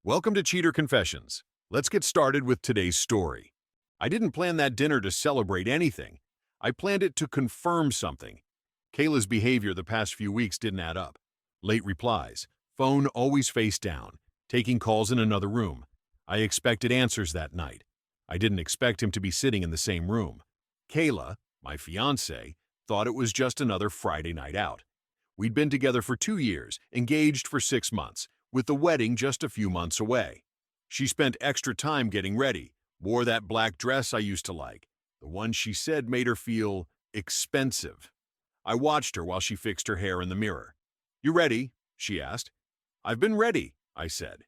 Welcome to Cheater Confessions. Let's get started with today's story. I didn't plan that dinner to celebrate anything. I planned it to confirm something. Kayla's behavior the past few weeks didn't add up. Late replies, phone always face down, taking calls in another room. I expected answers that night. I didn't expect him to be sitting in the same room. Kayla, my fiancée, thought it was just another Friday night out. We'd been together for 2 years, engaged for 6 months, with the wedding just a few months away. She spent extra time getting ready, wore that black dress I used to like, the one she said made her feel expensive. I watched her while she fixed her hair in the mirror. "You ready?" she asked. "I've been ready," I said.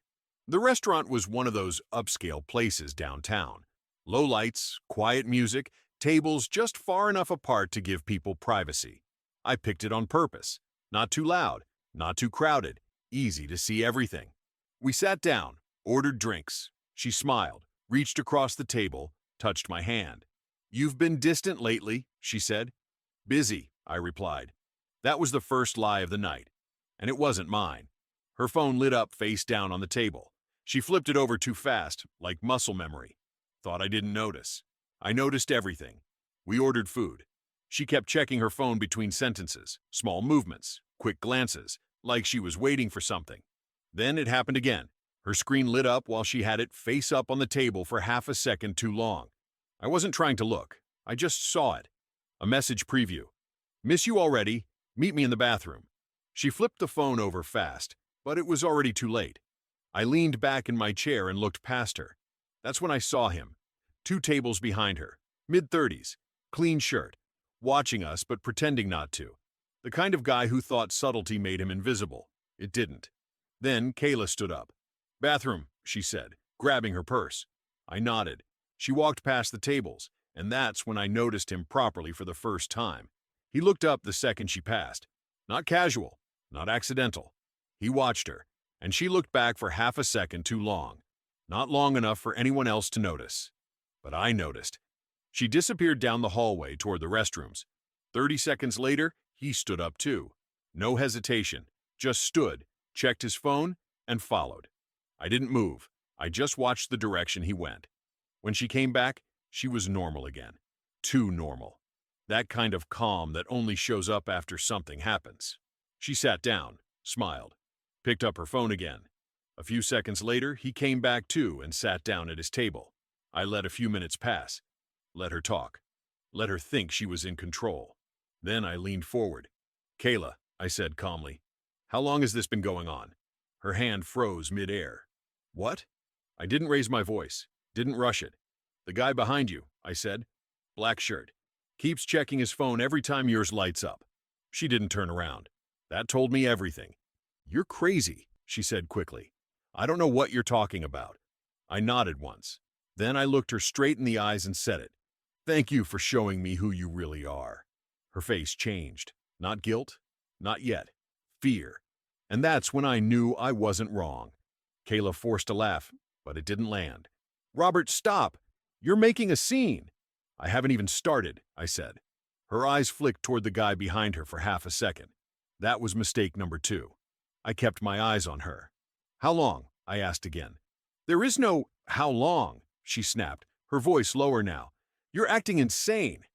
The restaurant was one of those upscale places downtown. Low lights, quiet music, tables just far enough apart to give people privacy. I picked it on purpose. Not too loud, not too crowded, easy to see everything. We sat down, ordered drinks. She smiled, reached across the table, touched my hand. "You've been distant lately," she said. "Busy," I replied. That was the first lie of the night, and it wasn't mine. Her phone lit up face down on the table. She flipped it over too fast, like muscle memory. Thought I didn't notice. I noticed everything. We ordered food. She kept checking her phone between sentences, small movements, quick glances, like she was waiting for something. Then it happened again. Her screen lit up while she had it face up on the table for half a second too long. I wasn't trying to look. I just saw it. A message preview. "Miss you already. Meet me in the bathroom." She flipped the phone over fast, but it was already too late. I leaned back in my chair and looked past her. That's when I saw him. 2 tables behind her, mid-30s, clean shirt, watching us but pretending not to. The kind of guy who thought subtlety made him invisible. It didn't. Then Kayla stood up. "Bathroom," she said, grabbing her purse. I nodded. She walked past the tables, and that's when I noticed him properly for the first time. He looked up the second she passed. Not casual, not accidental. He watched her, and she looked back for half a second too long. Not long enough for anyone else to notice. But I noticed. She disappeared down the hallway toward the restrooms. 30 seconds later, he stood up too. No hesitation, just stood, checked his phone, and followed. I didn't move. I just watched the direction he went. When she came back, she was normal again. Too normal. That kind of calm that only shows up after something happens. She sat down, smiled, picked up her phone again. A few seconds later, he came back too and sat down at his table. I let a few minutes pass. Let her talk. Let her think she was in control. Then I leaned forward. "Kayla," I said calmly, "how long has this been going on?" Her hand froze mid-air. "What?" I didn't raise my voice, didn't rush it. "The guy behind you," I said. "Black shirt. Keeps checking his phone every time yours lights up." She didn't turn around. That told me everything. "You're crazy," she said quickly. "I don't know what you're talking about." I nodded once. Then I looked her straight in the eyes and said it. "Thank you for showing me who you really are." Her face changed. Not guilt, not yet. Fear. And that's when I knew I wasn't wrong. Kayla forced a laugh, but it didn't land. "Robert, stop! You're making a scene!" "I haven't even started," I said. Her eyes flicked toward the guy behind her for half a second. That was mistake number 2. I kept my eyes on her. "How long?" I asked again. "There is no how long," she snapped, her voice lower now. "You're acting insane."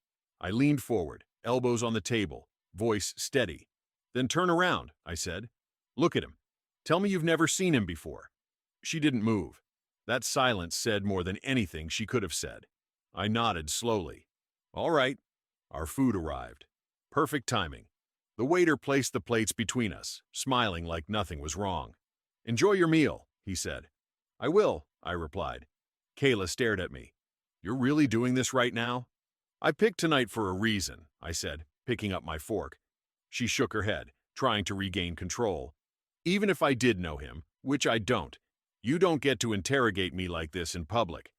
I leaned forward, elbows on the table, voice steady. "Then turn around," I said. "Look at him. Tell me you've never seen him before." She didn't move. That silence said more than anything she could have said. I nodded slowly. "All right." Our food arrived. Perfect timing. The waiter placed the plates between us, smiling like nothing was wrong. "Enjoy your meal," he said. "I will," I replied. Kayla stared at me. "You're really doing this right now?" "I picked tonight for a reason," I said, picking up my fork. She shook her head, trying to regain control. "Even if I did know him, which I don't, you don't get to interrogate me like this in public."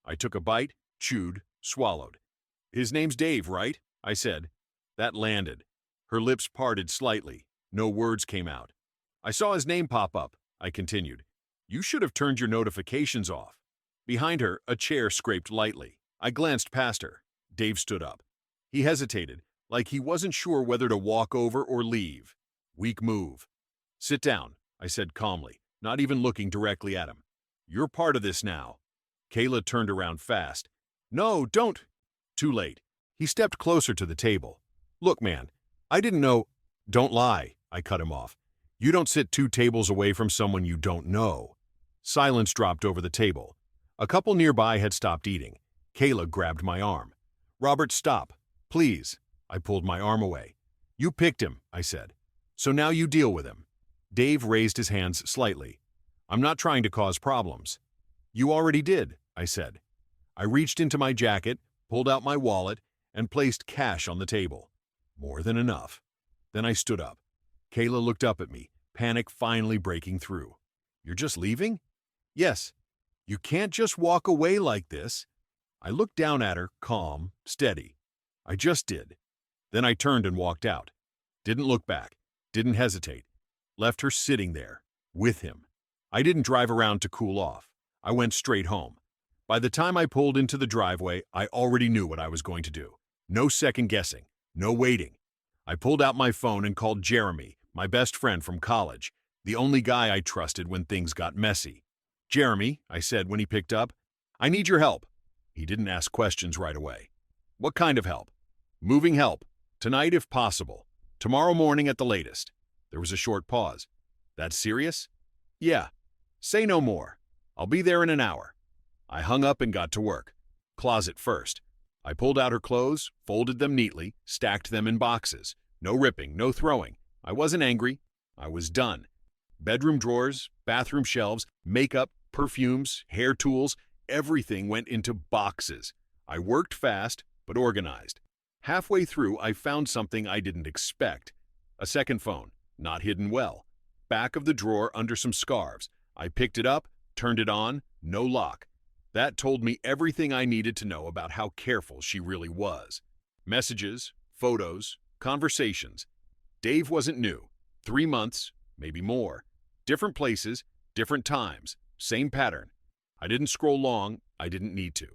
I took a bite, chewed, swallowed. "His name's Dave, right?" I said. That landed. Her lips parted slightly. No words came out. "I saw his name pop up," I continued. "You should have turned your notifications off." Behind her, a chair scraped lightly. I glanced past her. Dave stood up. He hesitated, like he wasn't sure whether to walk over or leave. Weak move. "Sit down," I said calmly, not even looking directly at him. You're part of this now. Kayla turned around fast. No, don't. Too late. He stepped closer to the table. Look, man, I didn't know. Don't lie, I cut him off. You don't sit 2 tables away from someone you don't know. Silence dropped over the table. A couple nearby had stopped eating. Kayla grabbed my arm. Robert, stop. Please. I pulled my arm away. You picked him, I said. So now you deal with him. Dave raised his hands slightly. I'm not trying to cause problems. You already did, I said. I reached into my jacket, pulled out my wallet, and placed cash on the table. More than enough. Then I stood up. Kayla looked up at me, panic finally breaking through. You're just leaving? Yes. You can't just walk away like this. I looked down at her, calm, steady. I just did. Then I turned and walked out. Didn't look back. Didn't hesitate. Left her sitting there, with him. I didn't drive around to cool off. I went straight home. By the time I pulled into the driveway, I already knew what I was going to do. No second guessing. No waiting. I pulled out my phone and called Jeremy, my best friend from college, the only guy I trusted when things got messy. Jeremy, I said when he picked up, I need your help. He didn't ask questions right away. What kind of help? Moving help. Tonight if possible. Tomorrow morning at the latest. There was a short pause. That's serious? Yeah. Say no more. I'll be there in an hour. I hung up and got to work. Closet first. I pulled out her clothes, folded them neatly, stacked them in boxes. No ripping, no throwing. I wasn't angry. I was done. Bedroom drawers, bathroom shelves, makeup, perfumes, hair tools, everything went into boxes. I worked fast, but organized. Halfway through, I found something I didn't expect. A second phone, not hidden well. Back of the drawer under some scarves. I picked it up, turned it on, no lock. That told me everything I needed to know about how careful she really was. Messages, photos, conversations. Dave wasn't new. 3 months, maybe more. Different places, different times, same pattern. I didn't scroll long, I didn't need to.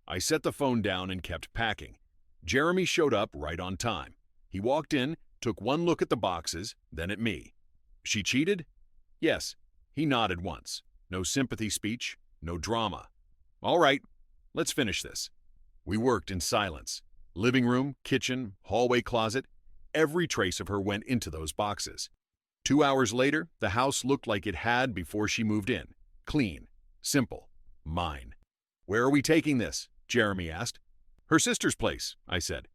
I set the phone down and kept packing. Jeremy showed up right on time. He walked in, took one look at the boxes, then at me. She cheated? Yes. He nodded once. No sympathy speech, no drama. All right, let's finish this. We worked in silence. Living room, kitchen, hallway closet, every trace of her went into those boxes. 2 hours later, the house looked like it had before she moved in. Clean, simple, mine. Where are we taking this? Jeremy asked. Her sister's place, I said.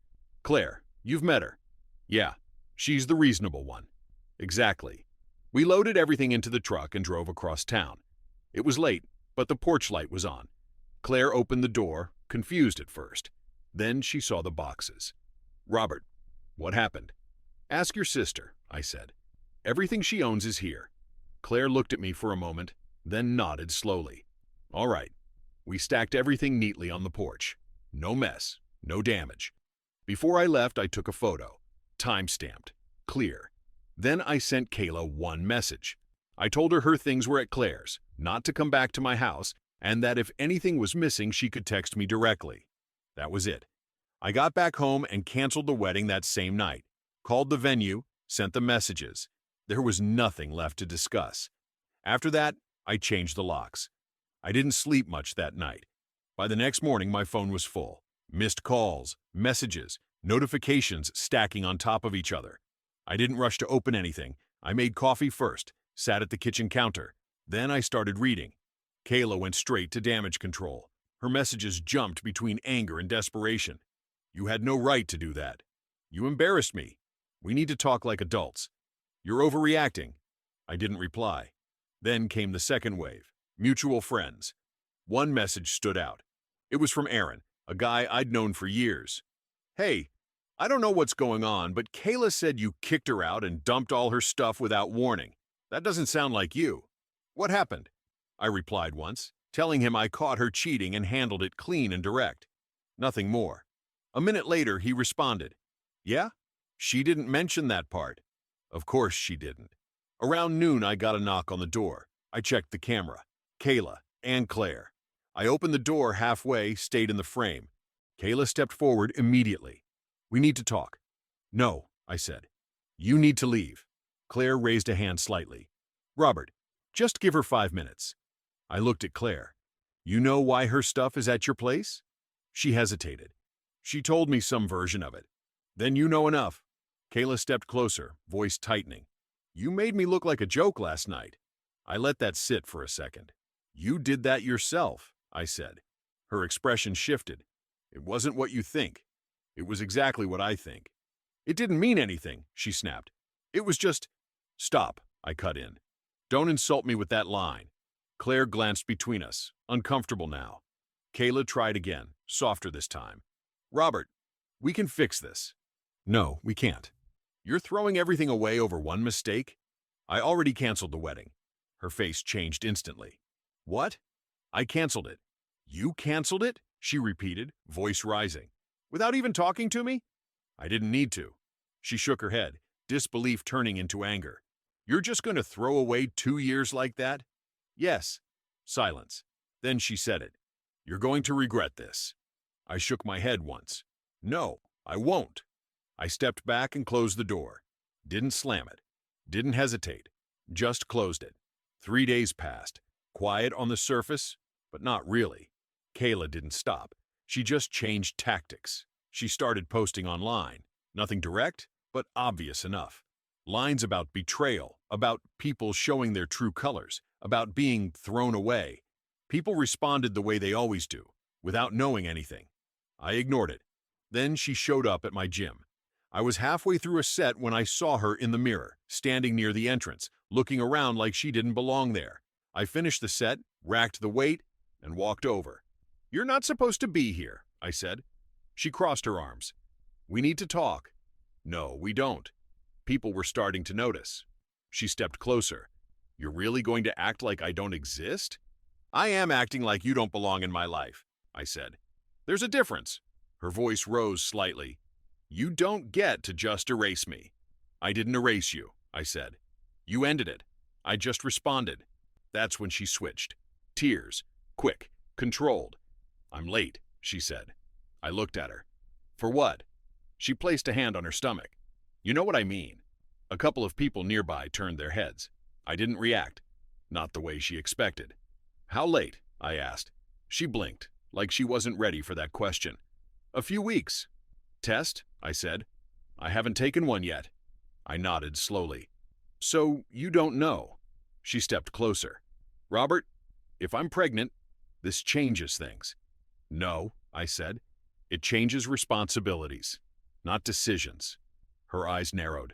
Claire, you've met her. Yeah, she's the reasonable one. Exactly. We loaded everything into the truck and drove across town. It was late, but the porch light was on. Claire opened the door, confused at first. Then she saw the boxes. Robert, what happened? Ask your sister, I said. Everything she owns is here. Claire looked at me for a moment, then nodded slowly. All right. We stacked everything neatly on the porch. No mess, no damage. Before I left, I took a photo. Time-stamped. Clear. Then I sent Kayla one message. I told her things were at Claire's, not to come back to my house, and that if anything was missing, she could text me directly. That was it. I got back home and canceled the wedding that same night. Called the venue, sent the messages. There was nothing left to discuss. After that, I changed the locks. I didn't sleep much that night. By the next morning, my phone was full. Missed calls, messages, notifications stacking on top of each other. I didn't rush to open anything. I made coffee first, sat at the kitchen counter. Then I started reading. Kayla went straight to damage control. Her messages jumped between anger and desperation. You had no right to do that. You embarrassed me. We need to talk like adults. You're overreacting. I didn't reply. Then came the second wave. Mutual friends. One message stood out. It was from Aaron, a guy I'd known for years. Hey, I don't know what's going on, but Kayla said you kicked her out and dumped all her stuff without warning. That doesn't sound like you. What happened? I replied once, telling him I caught her cheating and handled it clean and direct. Nothing more. A minute later, he responded. Yeah? She didn't mention that part. Of course she didn't. Around noon, I got a knock on the door. I checked the camera. Kayla and Claire. I opened the door halfway, stayed in the frame. Kayla stepped forward immediately. We need to talk. No, I said. You need to leave. Claire raised a hand slightly. Robert, just give her 5 minutes. I looked at Claire. You know why her stuff is at your place? She hesitated. She told me some version of it. Then you know enough. Kayla stepped closer, voice tightening. You made me look like a joke last night. I let that sit for a second. You did that yourself, I said. Her expression shifted. It wasn't what you think. It was exactly what I think. It didn't mean anything, she snapped. It was just… Stop, I cut in. Don't insult me with that line. Claire glanced between us, uncomfortable now. Kayla tried again, softer this time. Robert, we can fix this. No, we can't. You're throwing everything away over one mistake? I already canceled the wedding. Her face changed instantly. What? I canceled it. You canceled it? She repeated, voice rising. Without even talking to me? I didn't need to. She shook her head, disbelief turning into anger. You're just going to throw away 2 years like that? Yes. Silence. Then she said it. You're going to regret this. I shook my head once. No, I won't. I stepped back and closed the door. Didn't slam it. Didn't hesitate. Just closed it. 3 days passed. Quiet on the surface, but not really. Kayla didn't stop. She just changed tactics. She started posting online. Nothing direct, but obvious enough. Lines about betrayal, about people showing their true colors, about being thrown away. People responded the way they always do, without knowing anything. I ignored it. Then she showed up at my gym. I was halfway through a set when I saw her in the mirror, standing near the entrance, looking around like she didn't belong there. I finished the set, racked the weight, and walked over. You're not supposed to be here, I said. She crossed her arms. We need to talk. No, we don't. People were starting to notice. She stepped closer. You're really going to act like I don't exist? I am acting like you don't belong in my life, I said. There's a difference. Her voice rose slightly. You don't get to just erase me. I didn't erase you, I said. You ended it. I just responded. That's when she switched. Tears. Quick. Controlled. I'm late, she said. I looked at her. For what? She placed a hand on her stomach. You know what I mean. A couple of people nearby turned their heads. I didn't react. Not the way she expected. How late? I asked. She blinked, like she wasn't ready for that question. A few weeks. Test? I said. I haven't taken one yet. I nodded slowly. So you don't know? She stepped closer. Robert, if I'm pregnant, this changes things. No, I said. It changes responsibilities, not decisions. Her eyes narrowed.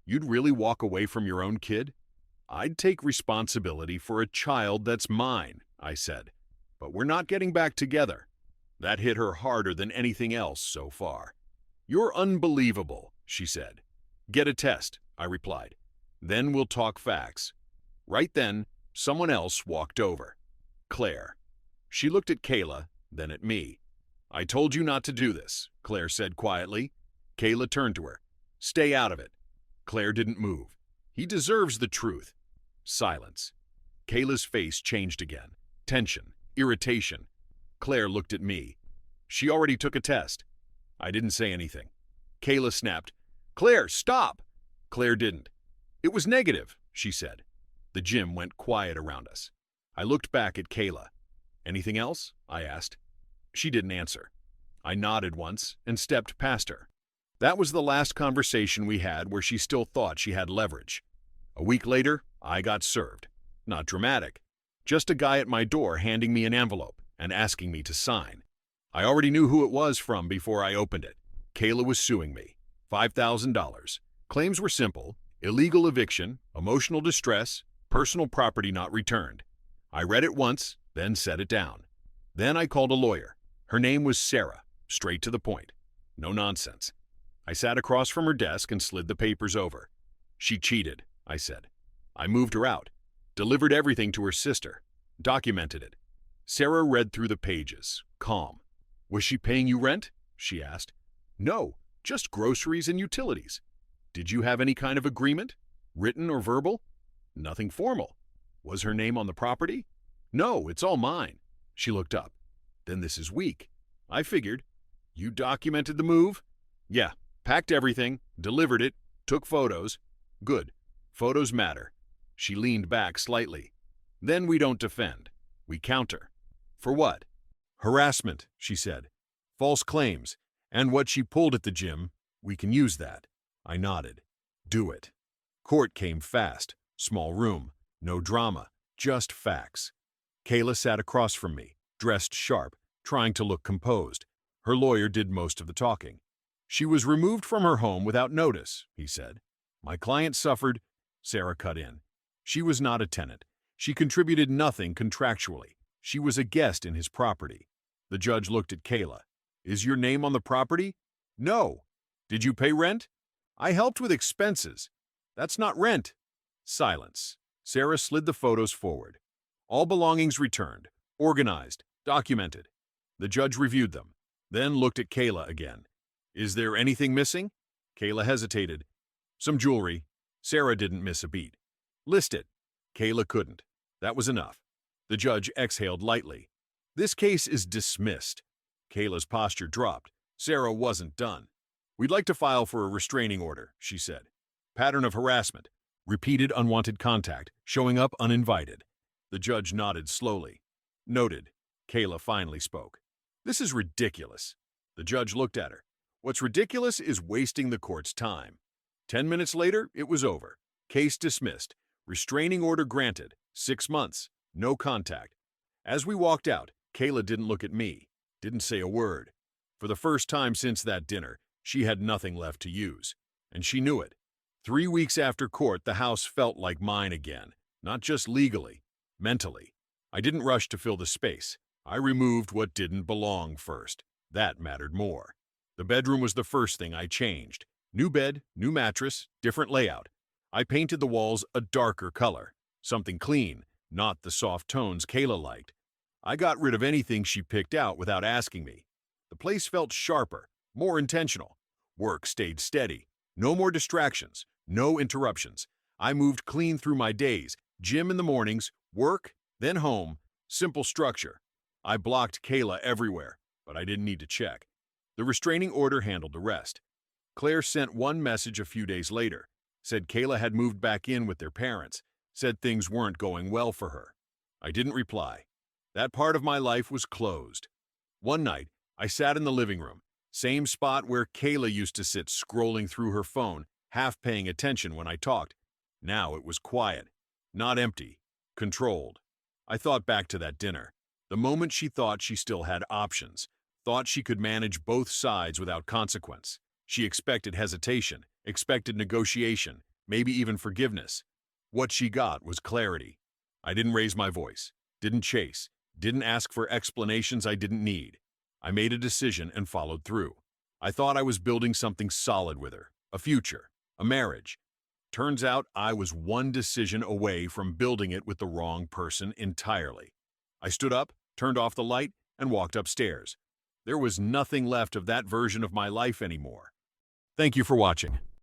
You'd really walk away from your own kid? I'd take responsibility for a child that's mine, I said. But we're not getting back together. That hit her harder than anything else so far. You're unbelievable, she said. Get a test, I replied. Then we'll talk facts. Right then, someone else walked over. Claire. She looked at Kayla, then at me. I told you not to do this, Claire said quietly. Kayla turned to her. Stay out of it. Claire didn't move. He deserves the truth. Silence. Kayla's face changed again. Tension, irritation. Claire looked at me. She already took a test. I didn't say anything. Kayla snapped. Claire, stop! Claire didn't. It was negative, she said. The gym went quiet around us. I looked back at Kayla. Anything else? I asked. She didn't answer. I nodded once and stepped past her. That was the last conversation we had where she still thought she had leverage. A week later, I got served. Not dramatic. Just a guy at my door handing me an envelope and asking me to sign. I already knew who it was from before I opened it. Kayla was suing me. $5,000. Claims were simple: illegal eviction, emotional distress, personal property not returned. I read it once, then set it down. Then I called a lawyer. Her name was Sarah. Straight to the point. No nonsense. I sat across from her desk and slid the papers over. She cheated, I said. I moved her out. Delivered everything to her sister. Documented it. Sarah read through the pages, calm. Was she paying you rent? She asked. No, just groceries and utilities. Did you have any kind of agreement? Written or verbal? Nothing formal. Was her name on the property? No, it's all mine. She looked up. Then this is weak. I figured. You documented the move? Yeah, packed everything, delivered it, took photos. Good. Photos matter. She leaned back slightly. Then we don't defend. We counter. For what? Harassment, she said. False claims. And what she pulled at the gym, we can use that. I nodded. Do it. Court came fast. Small room. No drama. Just facts. Kayla sat across from me, dressed sharp, trying to look composed. Her lawyer did most of the talking. She was removed from her home without notice, he said. My client suffered. Sarah cut in. She was not a tenant. She contributed nothing contractually. She was a guest in his property. The judge looked at Kayla. Is your name on the property? No. Did you pay rent? I helped with expenses. That's not rent. Silence. Sarah slid the photos forward. All belongings returned, organized, documented. The judge reviewed them, then looked at Kayla again. Is there anything missing? Kayla hesitated. Some jewelry. Sarah didn't miss a beat. List it. Kayla couldn't. That was enough. The judge exhaled lightly. This case is dismissed. Kayla's posture dropped. Sarah wasn't done. We'd like to file for a restraining order, she said. Pattern of harassment. Repeated unwanted contact, showing up uninvited. The judge nodded slowly. Noted. Kayla finally spoke. This is ridiculous. The judge looked at her. What's ridiculous is wasting the court's time. 10 minutes later, it was over. Case dismissed. Restraining order granted. 6 months. No contact. As we walked out, Kayla didn't look at me, didn't say a word. For the first time since that dinner, she had nothing left to use. And she knew it. 3 weeks after court, the house felt like mine again. Not just legally, mentally. I didn't rush to fill the space. I removed what didn't belong first. That mattered more. The bedroom was the first thing I changed. New bed, new mattress, different layout. I painted the walls a darker color. Something clean, not the soft tones Kayla liked. I got rid of anything she picked out without asking me. The place felt sharper, more intentional. Work stayed steady. No more distractions, no interruptions. I moved clean through my days. Gym in the mornings, work, then home. Simple structure. I blocked Kayla everywhere, but I didn't need to check. The restraining order handled the rest. Claire sent one message a few days later. Said Kayla had moved back in with their parents. Said things weren't going well for her. I didn't reply. That part of my life was closed. One night, I sat in the living room, same spot where Kayla used to sit scrolling through her phone, half paying attention when I talked. Now it was quiet, not empty, controlled. I thought back to that dinner, the moment she thought she still had options, thought she could manage both sides without consequence. She expected hesitation, expected negotiation, maybe even forgiveness. What she got was clarity. I didn't raise my voice, didn't chase, didn't ask for explanations I didn't need. I made a decision and followed through. I thought I was building something solid with her, a future, a marriage. Turns out I was one decision away from building it with the wrong person entirely. I stood up, turned off the light, and walked upstairs. There was nothing left of that version of my life anymore. Thank you for watching.